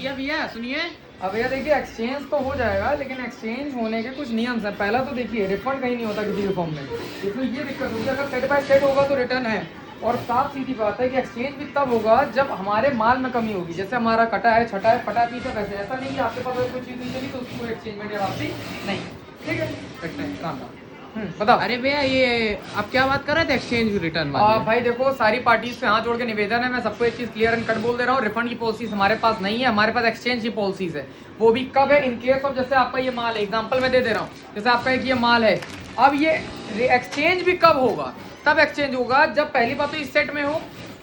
भैया सुनिए, अब भैया देखिए एक्सचेंज तो हो जाएगा, लेकिन एक्सचेंज होने के कुछ नियम हैं। पहला तो देखिए रिफंड कहीं नहीं होता किसी भी फॉर्म में, इसमें ये दिक्कत होगी। अगर सेट बाय सेट होगा तो रिटर्न है, और साफ सीधी बात है कि एक्सचेंज भी तब होगा जब हमारे माल में कमी होगी। जैसे हमारा कटा है, छटा है, फटा पीसा, वैसे ऐसा नहीं कि आपके पास अगर कोई चीज़ नहीं चली तो उसको एक्सचेंजमेंट या वापसी नहीं। ठीक है, रखते हैं, राम राम। बताओ। अरे भैया ये आप क्या बात कर रहे थे एक्सचेंज रिटर्न वाली? भाई देखो, सारी पार्टीज से हाथ जोड़ के निवेदन है, मैं सबको एक चीज़ क्लियर एंड कट बोल दे रहा हूँ, रिफंड की पॉलिसीज हमारे पास नहीं है, हमारे पास एक्सचेंज की पॉलिसीज है। वो भी कब है, इन केस ऑफ जैसे आपका ये माल है, एग्जांपल मैं दे दे रहा हूँ, जैसे आपका एक ये माल है, अब ये एक्सचेंज भी कब होगा, तब एक्सचेंज होगा जब पहली बात तो इस सेट में हो,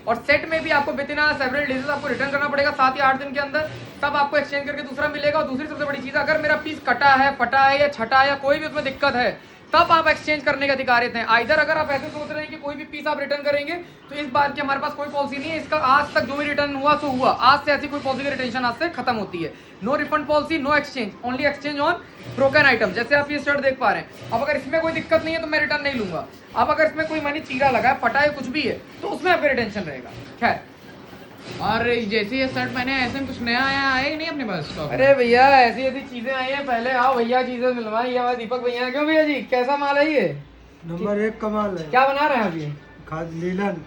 और सेट में भी आपको विदिन सेवरल डेज आपको रिटर्न करना पड़ेगा 7 या 8 दिन के अंदर, तब आपको एक्सचेंज करके दूसरा मिलेगा। और दूसरी सबसे बड़ी चीज़, अगर मेरा पीस कटा है, फटा है या छटा है या कोई भी उसमें दिक्कत है, तब आप एक्सचेंज करने के अधिकारित हैं। आइदर अगर आप ऐसे सोच रहे हैं कि कोई भी पीस आप रिटर्न करेंगे, तो इस बात की हमारे पास कोई पॉलिसी नहीं है। इसका आज तक जो भी रिटर्न हुआ सो हुआ, आज से ऐसी कोई पॉलिसी की रिटेंशन आज से खत्म होती है। No refund policy, no exchange, only exchange on broken item. जैसे आप ये शर्ट देख पा रहे हैं, अब अगर इसमें कोई दिक्कत नहीं है तो मैं रिटर्न नहीं लूंगा। अब अगर इसमें कोई मानी चीरा लगा है, फटा है, कुछ भी है, तो उसमें आपका रिटेंशन रहेगा। खैर, और जैसे ये शर्ट पहने ऐसे में कुछ नया आया है कि नहीं अपने पास स्टॉक? अरे भैया ऐसी ऐसी चीजें आई हैं, पहले आओ भैया चीजें मिलवाई। ये हमारे दीपक भैया, क्यों भैया जी, कैसा माल है ये? नंबर 1 का माल है। क्या बना रहे हैं आप ये? खाद लीलन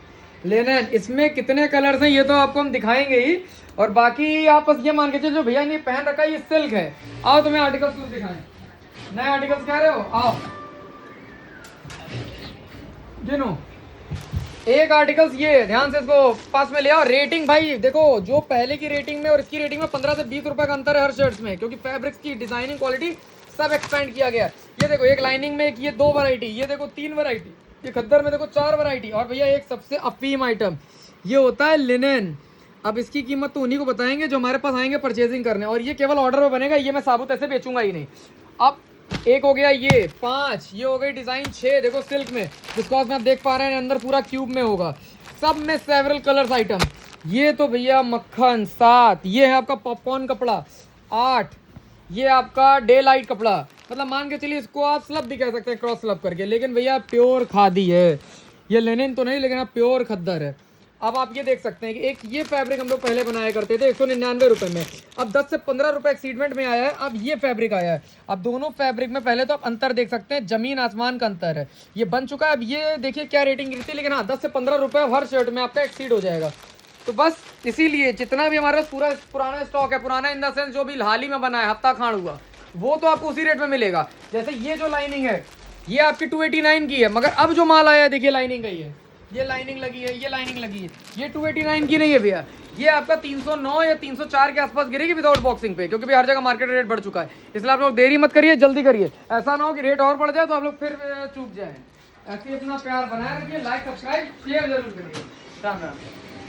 लेने। इसमें कितने कलर्स हैं ये तो आपको हम दिखाएंगे ही, और बाकी आप बस ये मान के चलो जो भैया ने पहन रखा है ये सिल्क है। आओ तुम्हें आर्टिकल्स कुछ दिखाएं, नए आर्टिकल्स कह रहे हो, आओ गिनो। एक आर्टिकल्स ये है, ध्यान से इसको पास में ले आओ। रेटिंग भाई देखो, जो पहले की रेटिंग में और इसकी रेटिंग में 15 से 20 रुपए का अंतर है हर शर्ट्स में, क्योंकि फैब्रिक्स की डिजाइनिंग क्वालिटी सब एक्सपेंड किया गया। ये देखो, एक लाइनिंग में ये 2 वैरायटी, ये देखो 3 वैरायटी, ये खद्दर में देखो 4 वैरायटी। और भैया एक सबसे अफीम आइटम ये होता है लिनेन। अब इसकी कीमत तो उन्हीं को बताएंगे जो हमारे पास आएंगे परचेजिंग करने, और ये केवल ऑर्डर में बनेगा, ये मैं साबुत ऐसे बेचूंगा ही नहीं। अब एक हो गया ये 5, ये हो गई डिजाइन 6, देखो सिल्क में, बिकॉज में आप देख पा रहे हैं अंदर पूरा क्यूब में होगा, सब में सेवरल कलर्स आइटम। ये तो भैया मक्खन 7, ये है आपका पॉपकॉर्न कपड़ा 8, ये आपका डे लाइट कपड़ा, मतलब मान के चलिए इसको आप स्लब भी कह सकते हैं, क्रॉस स्लब करके, लेकिन भैया प्योर खादी है, ये लेनिन तो नहीं, लेकिन आप प्योर खद्दर है। अब आप ये देख सकते हैं कि एक ये फैब्रिक हम लोग पहले बनाया करते थे 199 रुपए में, अब 10 से 15 रुपए एक्सीडमेंट में आया है, अब ये फैब्रिक आया है। अब दोनों फैब्रिक में पहले तो आप अंतर देख सकते हैं, जमीन आसमान का अंतर है। ये बन चुका है, अब ये देखिए क्या रेटिंग गिरती है, लेकिन हाँ 10 से 15 रुपए हर शर्ट में आपका एक्सीड हो जाएगा। तो बस इसीलिए जितना भी हमारे पास पूरा पुराना स्टॉक है, पुराना इन द सेंस जो भी हाल ही में बना है, हफ्ता खान हुआ, वो तो आपको उसी रेट में मिलेगा। जैसे ये जो लाइनिंग है ये आपकी 289 की है, मगर अब जो माल आया है देखिए लाइनिंग का, ये लाइनिंग लगी है, ये लाइनिंग लगी है, ये 289 की नहीं है भैया, ये आपका 309 या 304 के आसपास गिरेगी विदाउट बॉक्सिंग पे, क्योंकि भी हर जगह मार्केट रेट बढ़ चुका है। इसलिए आप लोग देरी मत करिए, जल्दी करिए, ऐसा ना हो कि रेट और बढ़ जाए तो आप लोग फिर चूक जाए। ऐसे अपना प्यार बनाए रखिए, लाइक सब्सक्राइब शेयर जरूर करिए। राम राम।